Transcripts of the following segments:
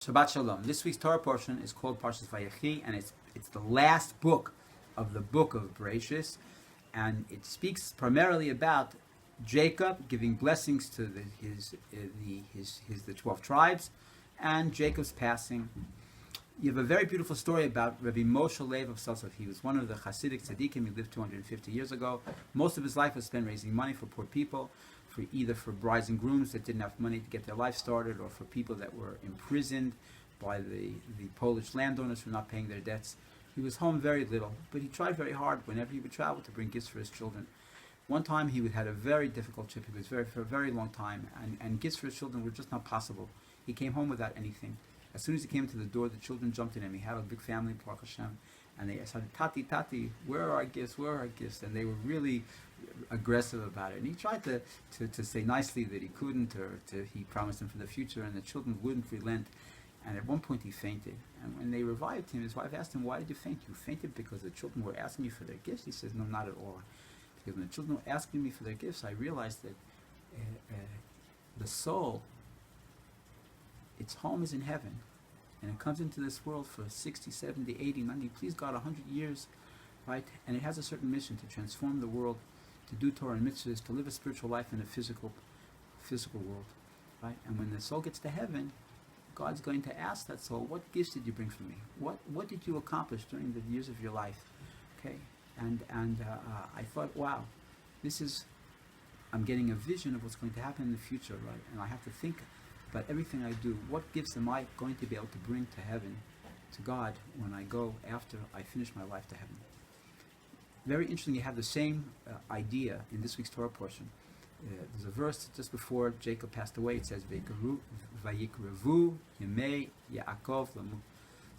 Shabbat Shalom. This week's Torah portion is called Parshas Vayechi, and it's the last book of the book of Bereshis, and it speaks primarily about Jacob giving blessings to the 12 tribes, and Jacob's passing. You have a very beautiful story about Rabbi Moshe Lev of Sosov. He was one of the Hasidic tzaddikim. He lived 250 years ago. Most of his life was spent raising money for poor people, either for brides and grooms that didn't have money to get their life started, or for people that were imprisoned by the Polish landowners for not paying their debts. He was home very little, but he tried very hard whenever he would travel to bring gifts for his children. One time he had a very difficult trip. He was for a very long time, and gifts for his children were just not possible. He came home without anything. As soon as he came to the door, the children jumped in him. He had a big family, Baruch Hashem, and they said, "Tati, Tati, where are our gifts? Where are our gifts?" And they were really aggressive about it. And he tried to say nicely that he couldn't, or he promised them for the future, and the children wouldn't relent. And at one point he fainted. And when they revived him, his wife asked him, "Why did you faint? You fainted because the children were asking you for their gifts?" He says, "No, not at all. Because when the children were asking me for their gifts, I realized that the soul, its home is in heaven. And it comes into this world for 60, 70, 80, 90, please God, 100 years, right? And it has a certain mission to transform the world, to do Torah and mitzvahs, to live a spiritual life in a physical world, right? And when the soul gets to heaven, God's going to ask that soul, what gifts did you bring for me? What did you accomplish during the years of your life? Okay? And I thought, wow, I'm getting a vision of what's going to happen in the future, right? And I have to think about everything I do. What gifts am I going to be able to bring to heaven, to God, when I go after I finish my life to heaven? Very interesting, you have the same idea in this week's Torah portion. There's a verse just before Jacob passed away. It says, "Vayikrevu Yemei Yaakov Lamu."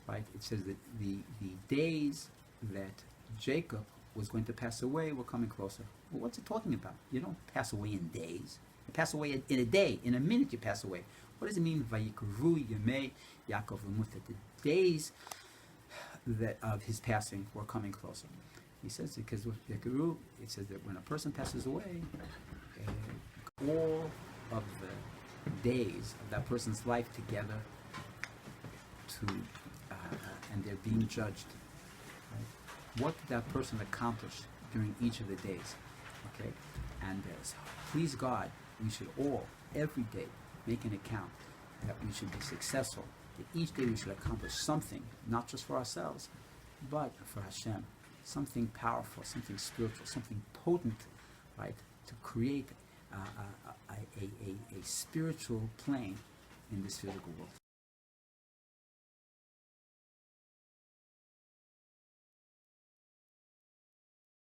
Right? It says that the days that Jacob was going to pass away were coming closer. Well, what's it talking about? You don't pass away in days. You pass away in a day. In a minute you pass away. What does it mean? Vayikrevu Yemei Yaakov Lamu. That the days of his passing were coming closer. He says because with Yekaru, it says that when a person passes away, all of the days of that person's life together and they're being judged. Right? What did that person accomplish during each of the days? Okay, and so, please God, we should all every day make an account that we should be successful. That each day we should accomplish something, not just for ourselves, but for Hashem. Something powerful, something spiritual, something potent, right? To create a spiritual plane in this physical world.